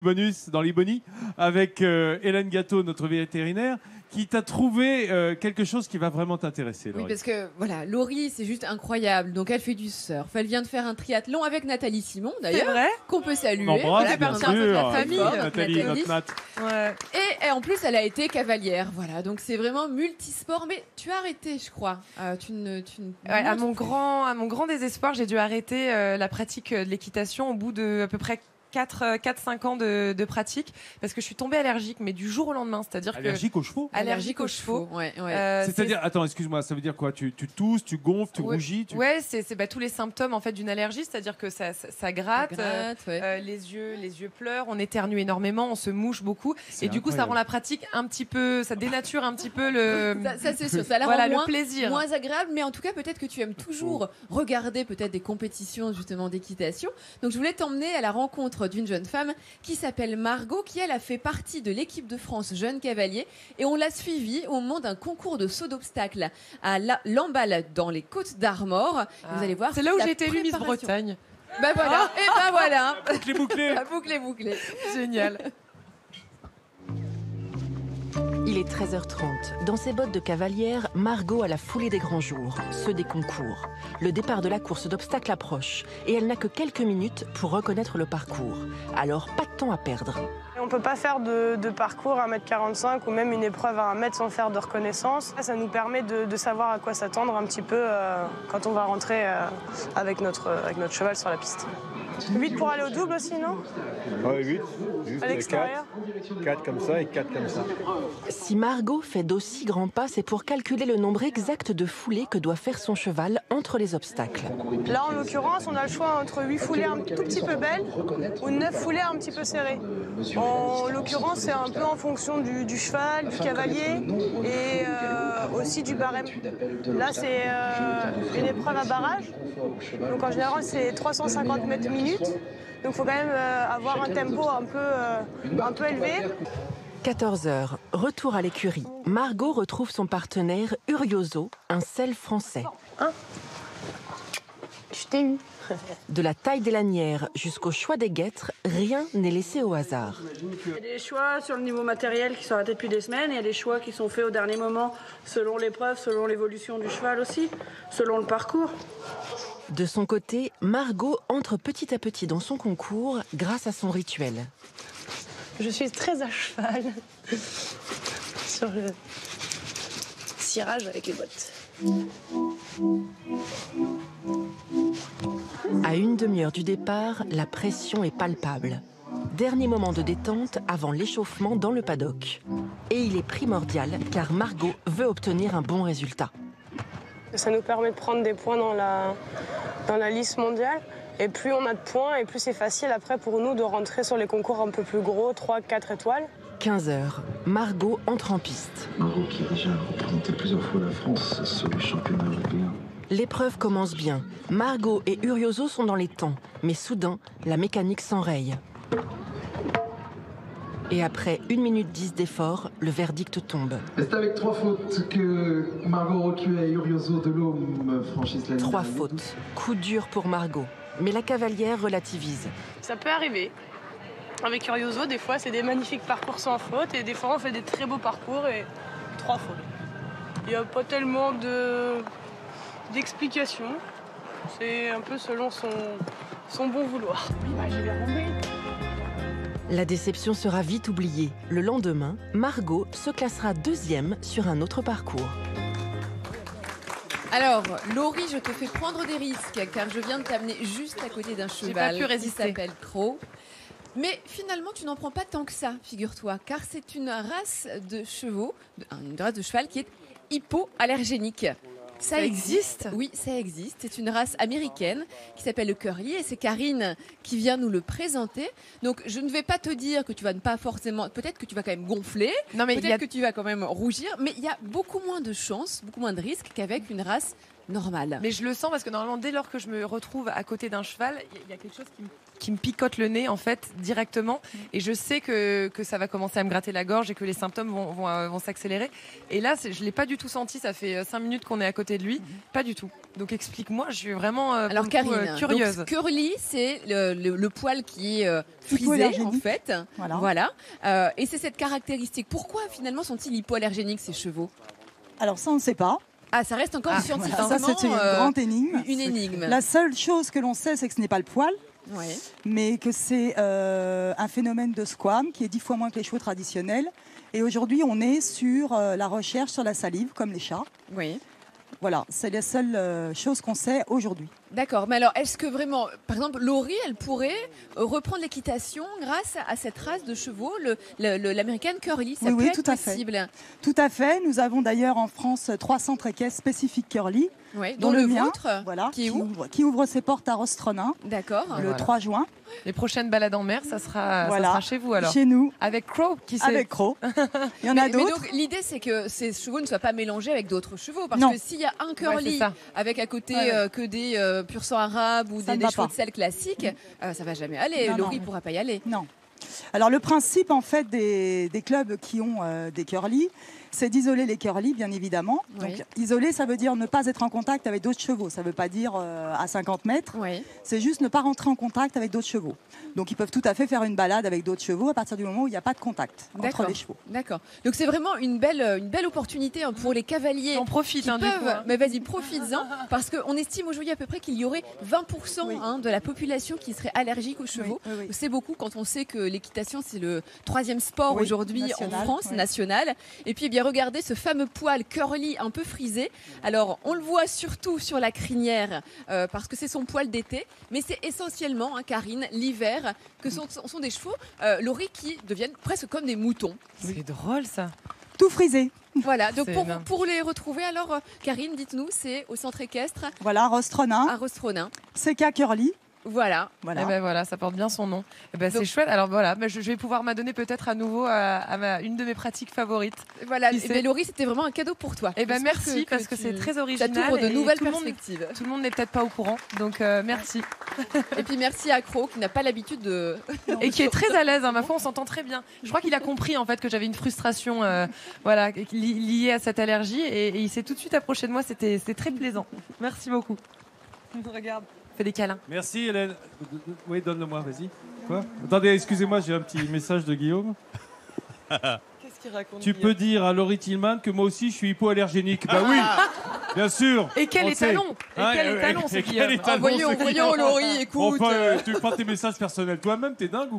Bonus dans l'Iboni avec Hélène Gâteau, notre vétérinaire, qui t'a trouvé quelque chose qui va vraiment t'intéresser. Oui, parce que voilà, Laurie, c'est juste incroyable. Donc elle fait du surf, elle vient de faire un triathlon avec Nathalie Simon d'ailleurs, qu'on peut saluer. On embrasse, Elle bien fait partie de sûr. la famille, Nathalie, notre Nat. Ouais. Et en plus, elle a été cavalière. Voilà, donc c'est vraiment multisport. Mais tu as arrêté, je crois. À mon grand désespoir, j'ai dû arrêter la pratique de l'équitation au bout de à peu près 4-5 ans de pratique parce que je suis tombée allergique, mais du jour au lendemain. C'est-à-dire allergique aux chevaux. Allergique aux chevaux. Ouais. C'est-à-dire, attends, excuse-moi, ça veut dire quoi? Tu tousses, tu gonfles, tu rougis. Ouais, c'est tous les symptômes en fait d'une allergie, c'est-à-dire que ça gratte, les yeux pleurent, on éternue énormément, on se mouche beaucoup, et du coup ça rend la pratique un petit peu, ça dénature un petit peu le. Ça c'est sûr, ça la rend le plaisir, moins agréable, mais en tout cas peut-être que tu aimes toujours regarder peut-être des compétitions justement d'équitation. Donc je voulais t'emmener à la rencontre d'une jeune femme qui s'appelle Margot, qui elle a fait partie de l'équipe de France Jeunes Cavaliers, et on l'a suivie au moment d'un concours de saut d'obstacles à Lamballe dans les Côtes d'Armor. Vous allez voir, c'est là où j'ai été élue Miss Bretagne. Ben voilà, et ben voilà. Bouclé. Bouclé. Génial. Il est 13h30. Dans ses bottes de cavalière, Margot a la foulée des grands jours, ceux des concours. Le départ de la course d'obstacles approche et elle n'a que quelques minutes pour reconnaître le parcours. Alors, pas de temps à perdre. On ne peut pas faire de parcours à 1m45 ou même une épreuve à 1 mètre sans faire de reconnaissance. Ça nous permet de savoir à quoi s'attendre un petit peu quand on va rentrer avec notre cheval sur la piste. 8 pour aller au double aussi, non? Oui, 8. Juste à l'extérieur. 4 comme ça et 4 comme ça. Si Margot fait d'aussi grands pas, c'est pour calculer le nombre exact de foulées que doit faire son cheval entre les obstacles. Là, en l'occurrence, on a le choix entre 8 foulées un tout petit peu belles ou 9 foulées un petit peu serrées. En l'occurrence, c'est un peu en fonction du cheval, du cavalier et aussi du barème. Là, c'est une épreuve à barrage. Donc en général, c'est 350 mètres minutes. Donc il faut quand même avoir un tempo un peu élevé. 14h, retour à l'écurie. Margot retrouve son partenaire Urioso, un selle français. Je t'ai eu. De la taille des lanières jusqu'au choix des guêtres, rien n'est laissé au hasard. Il y a des choix sur le niveau matériel qui sont arrêtés depuis des semaines. Il y a des choix qui sont faits au dernier moment selon l'épreuve, selon l'évolution du cheval aussi, selon le parcours. De son côté, Margot entre petit à petit dans son concours grâce à son rituel. Je suis très à cheval sur le cirage avec les bottes. À une demi-heure du départ, la pression est palpable. Dernier moment de détente avant l'échauffement dans le paddock. Et il est primordial car Margot veut obtenir un bon résultat. Ça nous permet de prendre des points dans la liste mondiale. Et plus on a de points, et plus c'est facile après pour nous de rentrer sur les concours un peu plus gros, 3-4 étoiles. 15h, Margot entre en piste. Margot qui a déjà représenté plusieurs fois la France sur les championnats européens. L'épreuve commence bien. Margot et Urioso sont dans les temps. Mais soudain, la mécanique s'enraye. Et après 1 minute 10 d'effort, le verdict tombe. C'est avec 3 fautes que Margot Rocu et Urioso de l'Homme franchissent la ligne. 3 fautes. Coup dur pour Margot. Mais la cavalière relativise. Ça peut arriver. Avec Urioso, des fois, c'est des magnifiques parcours sans faute. Et des fois, on fait des très beaux parcours et 3 fautes. Il n'y a pas tellement d'explications. C'est un peu selon son bon vouloir. J'ai bien tombé. La déception sera vite oubliée. Le lendemain, Margot se classera 2e sur un autre parcours. Alors, Laurie, je te fais prendre des risques car je viens de t'amener juste à côté d'un cheval qui s'appelle Crow. Mais finalement, tu n'en prends pas tant que ça, figure-toi, car c'est une race de chevaux, une race de cheval qui est hypoallergénique. Ça existe? Oui, ça existe. C'est une race américaine qui s'appelle le curly et c'est Karine qui vient nous le présenter. Donc, je ne vais pas te dire que tu vas ne pas forcément... Peut-être que tu vas quand même gonfler, peut-être que tu vas quand même rougir, mais il y a beaucoup moins de chances, beaucoup moins de risques qu'avec une race normal. Mais je le sens parce que normalement, dès lors que je me retrouve à côté d'un cheval, il y a quelque chose qui me picote le nez en fait directement, et je sais que ça va commencer à me gratter la gorge et que les symptômes vont s'accélérer. Et là, je l'ai pas du tout senti. Ça fait 5 minutes qu'on est à côté de lui, pas du tout. Donc explique-moi, je suis vraiment alors Karine, curieuse. Donc, curly, c'est le poil qui est frisé en fait. Voilà. Et c'est cette caractéristique. Pourquoi finalement sont-ils hypoallergéniques ces chevaux? Alors ça, on ne sait pas. Ah, ça reste encore scientifiquement ça, c'est une grande énigme. Une énigme. La seule chose que l'on sait, c'est que ce n'est pas le poil, ouais. mais que c'est un phénomène de squame qui est 10 fois moins que les chevaux traditionnels. Et aujourd'hui, on est sur la recherche sur la salive, comme les chats. Oui. Voilà, c'est la seule chose qu'on sait aujourd'hui. D'accord, mais alors est-ce que vraiment, par exemple, Laurie, elle pourrait reprendre l'équitation grâce à cette race de chevaux, l'américaine Curly? Ça peut être possible. Tout à fait. Nous avons d'ailleurs en France 3 centres équestres spécifiques Curly. Oui, dont le vôtre, voilà, qui ouvre ses portes à Rostronin. D'accord. Le 3 juin. Les prochaines balades en mer, ça sera chez vous alors. Chez nous. Avec Crow, qui sait. Avec Crow. Il y en a d'autres. Mais donc l'idée, c'est que ces chevaux ne soient pas mélangés avec d'autres chevaux, parce que s'il y a un Curly avec à côté que des pur sang arabes ou des chevaux de selle classiques, ça va jamais aller. Laurie ne pourra pas y aller. Non. Alors le principe en fait des clubs qui ont des curly, c'est d'isoler les curly, bien évidemment. Oui. Donc isoler, ça veut dire ne pas être en contact avec d'autres chevaux. Ça ne veut pas dire à 50 mètres. Oui. C'est juste ne pas rentrer en contact avec d'autres chevaux. Donc ils peuvent tout à fait faire une balade avec d'autres chevaux à partir du moment où il n'y a pas de contact entre les chevaux. D'accord. Donc c'est vraiment une belle opportunité pour les cavaliers. On profite qui peuvent. Mais vas-y, profites-en, parce qu'on estime aujourd'hui à peu près qu'il y aurait 20% de la population qui serait allergique aux chevaux. Oui. C'est beaucoup quand on sait que l'équitation c'est le 3e sport aujourd'hui en France national. Et puis regardez ce fameux poil curly un peu frisé. Alors on le voit surtout sur la crinière parce que c'est son poil d'été, mais c'est essentiellement, Karine, l'hiver que sont des chevaux, Laurie, qui deviennent presque comme des moutons. C'est drôle ça. Tout frisé. Voilà, donc pour les retrouver, alors Karine, dites-nous, c'est au centre équestre. Voilà, Rostronin. À Rostronin. CK Curly. Voilà. Et ben voilà, ça porte bien son nom. Et ben c'est chouette. Alors voilà, je vais pouvoir m'adonner peut-être à nouveau à une de mes pratiques favorites. Voilà, et Laurie, c'était vraiment un cadeau pour toi. Et ben merci parce que c'est très original. Ça t'ouvre de nouvelles perspectives. Tout le monde n'est peut-être pas au courant, donc merci. Et puis merci à Crow qui n'a pas l'habitude de et qui est très à l'aise. Ma foi, on s'entend très bien. Je crois qu'il a compris en fait que j'avais une frustration, voilà, liée à cette allergie, et il s'est tout de suite approché de moi. C'était très plaisant. Merci beaucoup. Regarde. Fais des câlins. Merci Hélène. Oui, donne-le-moi, vas-y. Quoi? Attendez, excusez-moi, j'ai un petit message de Guillaume. Qu'est-ce qu'il raconte? Tu peux dire à Laurie Tillman que moi aussi je suis hypoallergénique. Bah oui, bien sûr. Et quel étalon? Quel étalon, c'est Guillaume? Voyons, Laurie, écoute. Enfin, tu prends tes messages personnels toi-même, t'es dingue ou